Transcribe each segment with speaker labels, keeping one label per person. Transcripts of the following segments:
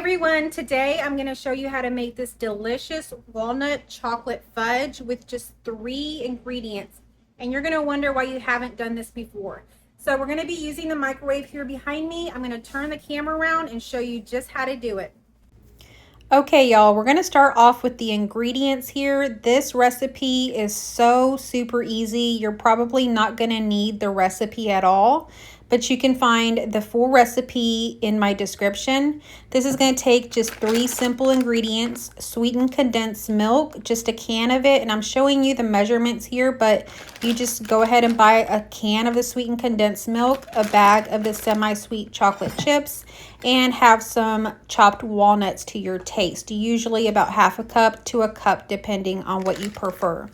Speaker 1: everyone, today I'm going to show you how to make this delicious walnut chocolate fudge with just 3 ingredients. And you're going to wonder why you haven't done this before. So we're going to be using the microwave here behind me. I'm going to turn the camera around and show you just how to do it. Okay, y'all, we're going to start off with the ingredients here. This recipe is so super easy. You're probably not going to need the recipe at all, but you can find the full recipe in my description. This is going to take just 3 simple ingredients: sweetened condensed milk, just a can of it, and I'm showing you the measurements here, but you just go ahead and buy a can of the sweetened condensed milk, a bag of the semi-sweet chocolate chips, and have some chopped walnuts to your taste, usually about ½ a cup to a cup depending on what you prefer.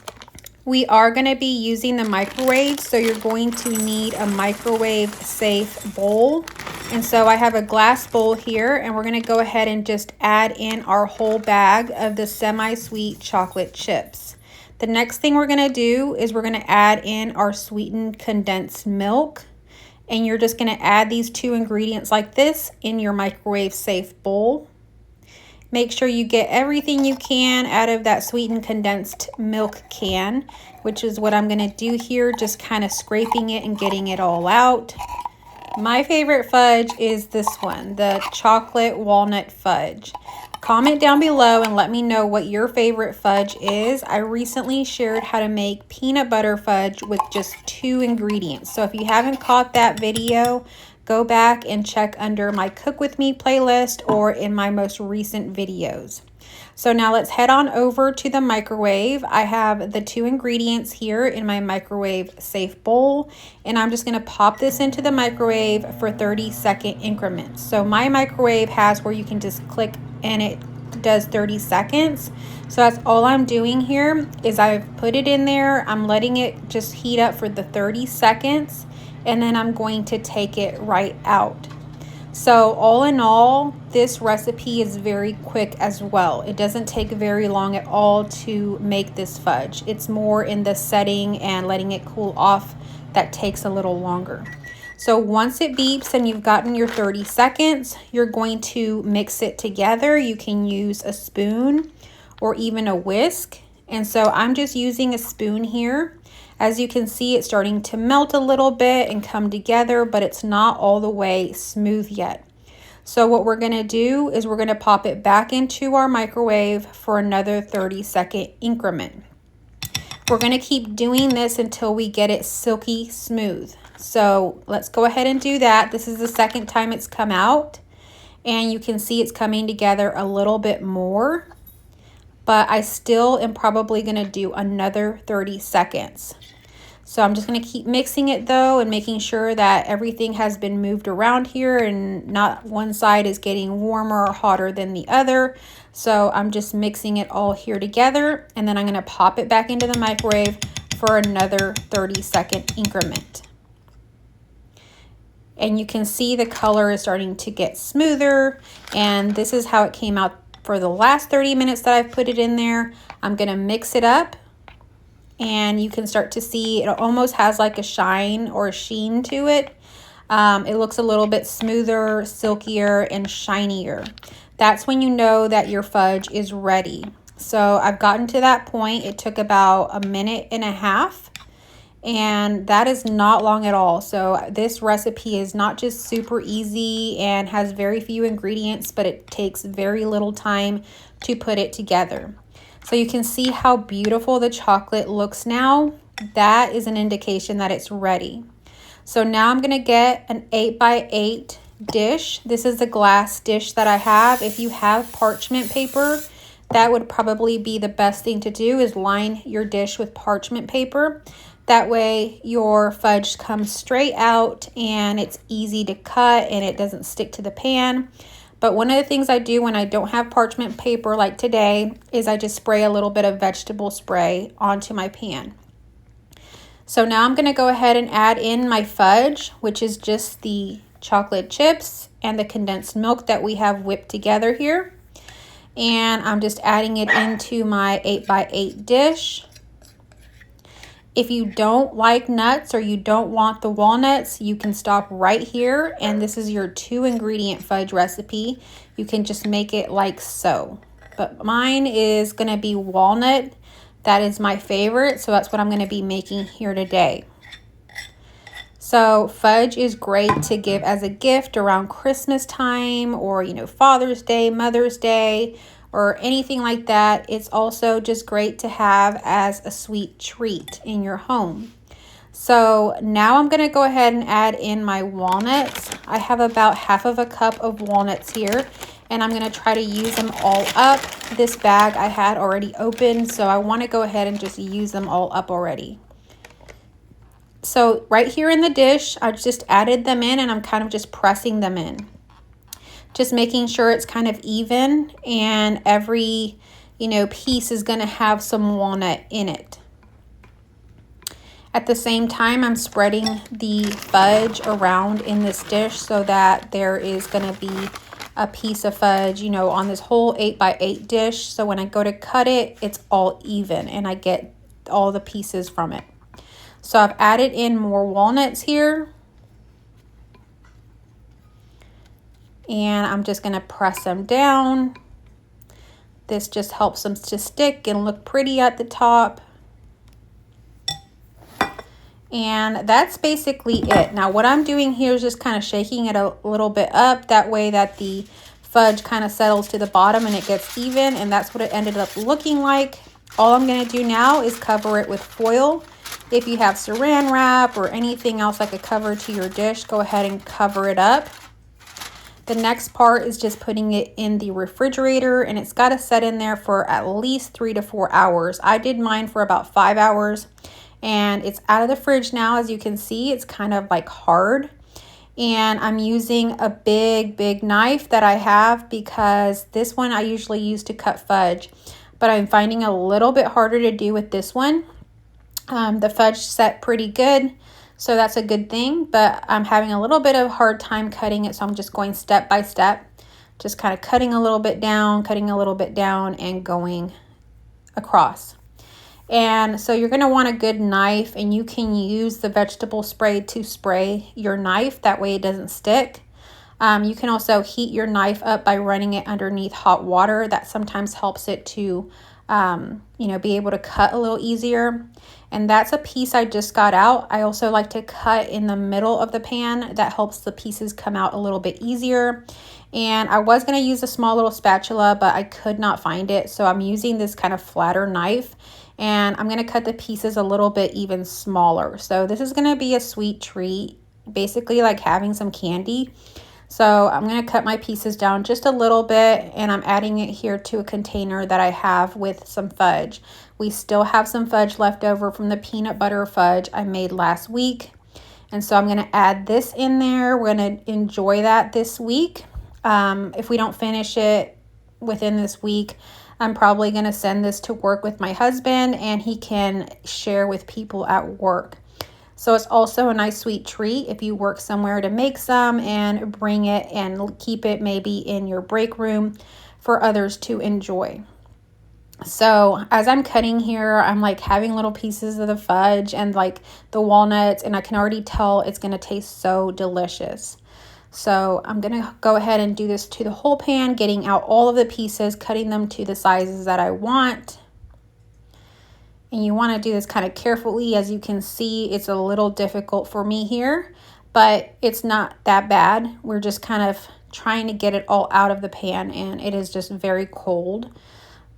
Speaker 1: We are going to be using the microwave, so you're going to need a microwave safe bowl. And so I have a glass bowl here, and we're going to go ahead and just add in our whole bag of the semi-sweet chocolate chips. The next thing we're going to do is we're going to add in our sweetened condensed milk. And you're just going to add these 2 ingredients like this in your microwave safe bowl. Make sure you get everything you can out of that sweetened condensed milk can, which is what I'm going to do here, just kind of scraping it and getting it all out. My favorite fudge is this one, the chocolate walnut fudge. Comment down below and let me know what your favorite fudge is. I recently shared how to make peanut butter fudge with just 2 ingredients. So if you haven't caught that video, go back and check under my Cook With Me playlist or in my most recent videos. So now let's head on over to the microwave. I have the 2 ingredients here in my microwave safe bowl, and I'm just going to pop this into the microwave for 30-second increments. So my microwave has where you can just click and it does 30 seconds. So that's all I'm doing here is I've put it in there. I'm letting it just heat up for the 30 seconds, and then I'm going to take it right out. So all in all, this recipe is very quick as well. It doesn't take very long at all to make this fudge. It's more in the setting and letting it cool off that takes a little longer. So once it beeps and you've gotten your 30 seconds, you're going to mix it together. You can use a spoon or even a whisk. And so I'm just using a spoon here. As you can see, it's starting to melt a little bit and come together, but it's not all the way smooth yet. So what we're going to do is we're going to pop it back into our microwave for another 30-second increment. We're going to keep doing this until we get it silky smooth. So let's go ahead and do that. This is the second time it's come out, and you can see it's coming together a little bit more, but I still am probably going to do another 30 seconds. So I'm just going to keep mixing it though and making sure that everything has been moved around here and not one side is getting warmer or hotter than the other. So I'm just mixing it all here together, and then I'm going to pop it back into the microwave for another 30-second increment. And you can see the color is starting to get smoother, and this is how it came out for the last 30 minutes that I've put it in there. I'm going to mix it up, and you can start to see it almost has like a shine or a sheen to it. It looks a little bit smoother, silkier, and shinier. That's when you know that your fudge is ready. So I've gotten to that point. It took about 1.5 minutes. And that is not long at all. So this recipe is not just super easy and has very few ingredients, but it takes very little time to put it together. So you can see how beautiful the chocolate looks now. That is an indication that it's ready. So now I'm going to get an 8x8 dish. This is the glass dish that I have. If you have parchment paper, that would probably be the best thing to do, is line your dish with parchment paper. That way your fudge comes straight out and it's easy to cut and it doesn't stick to the pan. But one of the things I do when I don't have parchment paper like today is I just spray a little bit of vegetable spray onto my pan. So now I'm going to go ahead and add in my fudge, which is just the chocolate chips and the condensed milk that we have whipped together here. And I'm just adding it into my 8x8 dish. If you don't like nuts or you don't want the walnuts, you can stop right here, and this is your 2 ingredient fudge recipe. you can just make it like so. But mine is going to be walnut. That is my favorite, so that's what I'm going to be making here today. So fudge is great to give as a gift around Christmas time, or, you know, Father's Day, Mother's Day, or anything like that. It's also just great to have as a sweet treat in your home. So now I'm going to go ahead and add in my walnuts. I have about half of a cup of walnuts here, and I'm going to try to use them all up. This bag I had already opened, so I want to go ahead and just use them all up already. So right here in the dish, I just added them in, and I'm kind of just pressing them in. Just making sure it's kind of even, and every, you know, piece is going to have some walnut in it. At the same time, I'm spreading the fudge around in this dish so that there is going to be a piece of fudge, you know, on this whole 8x8 dish. So when I go to cut it, it's all even and I get all the pieces from it. So I've added in more walnuts here. And I'm just going to press them down. This just helps them to stick and look pretty at the top. And that's basically it. Now what I'm doing here is just kind of shaking it a little bit up. That way that the fudge kind of settles to the bottom and it gets even. And that's what it ended up looking like. All I'm going to do now is cover it with foil. If you have saran wrap or anything else like a cover to your dish, go ahead and cover it up. The next part is just putting it in the refrigerator, and it's got to set in there for at least 3 to 4 hours. I did mine for about 5 hours, and it's out of the fridge now. As you can see, it's kind of like hard. And I'm using a big knife that I have because this one I usually use to cut fudge, but I'm finding a little bit harder to do with this one. The fudge set pretty good, so that's a good thing, but I'm having a little bit of a hard time cutting it, so I'm just going step by step, just kind of cutting a little bit down, and going across. And so you're going to want a good knife, and you can use the vegetable spray to spray your knife. That way it doesn't stick. You can also heat your knife up by running it underneath hot water. That sometimes helps it to be able to cut a little easier. And that's a piece I just got out. I also like to cut in the middle of the pan. That helps the pieces come out a little bit easier. And I was going to use a small little spatula, but I could not find it. So I'm using this kind of flatter knife, and I'm going to cut the pieces a little bit even smaller. So this is going to be a sweet treat, basically like having some candy. So I'm going to cut my pieces down just a little bit, and I'm adding it here to a container that I have with some fudge. We still have some fudge left over from the peanut butter fudge I made last week. And so I'm going to add this in there. We're going to enjoy that this week. If we don't finish it within this week, I'm probably going to send this to work with my husband, and he can share with people at work. So it's also a nice sweet treat if you work somewhere to make some and bring it and keep it maybe in your break room for others to enjoy. So as I'm cutting here, I'm like having little pieces of the fudge and like the walnuts, and I can already tell it's going to taste so delicious. So I'm going to go ahead and do this to the whole pan, getting out all of the pieces, cutting them to the sizes that I want. And you want to do this kind of carefully. As you can see, it's a little difficult for me here, but it's not that bad. We're just kind of trying to get it all out of the pan, and it is just very cold.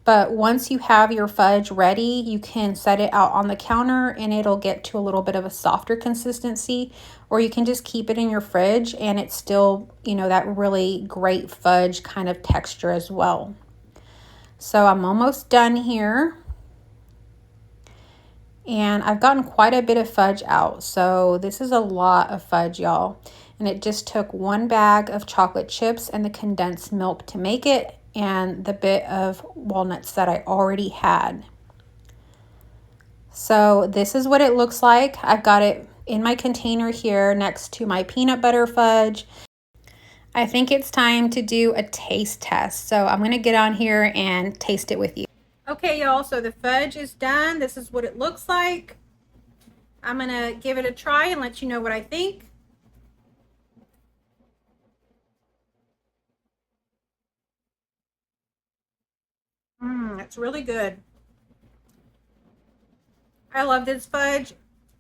Speaker 1: But once you have your fudge ready, you can set it out on the counter and it'll get to a little bit of a softer consistency, or you can just keep it in your fridge and it's still, that really great fudge kind of texture as well. So I'm almost done here. And I've gotten quite a bit of fudge out. So this is a lot of fudge, y'all. And it just took one bag of chocolate chips and the condensed milk to make it, and the bit of walnuts that I already had. So this is what it looks like. I've got it in my container here next to my peanut butter fudge. I think it's time to do a taste test. So I'm going to get on here and taste it with you. Okay, y'all, so the fudge is done. This is what it looks like. I'm going to give it a try and let you know what I think. It's really good. I love this fudge.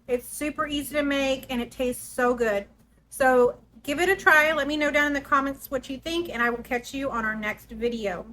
Speaker 1: It's super easy to make and it tastes so good. So give it a try. Let me know down in the comments what you think, and I will catch you on our next video.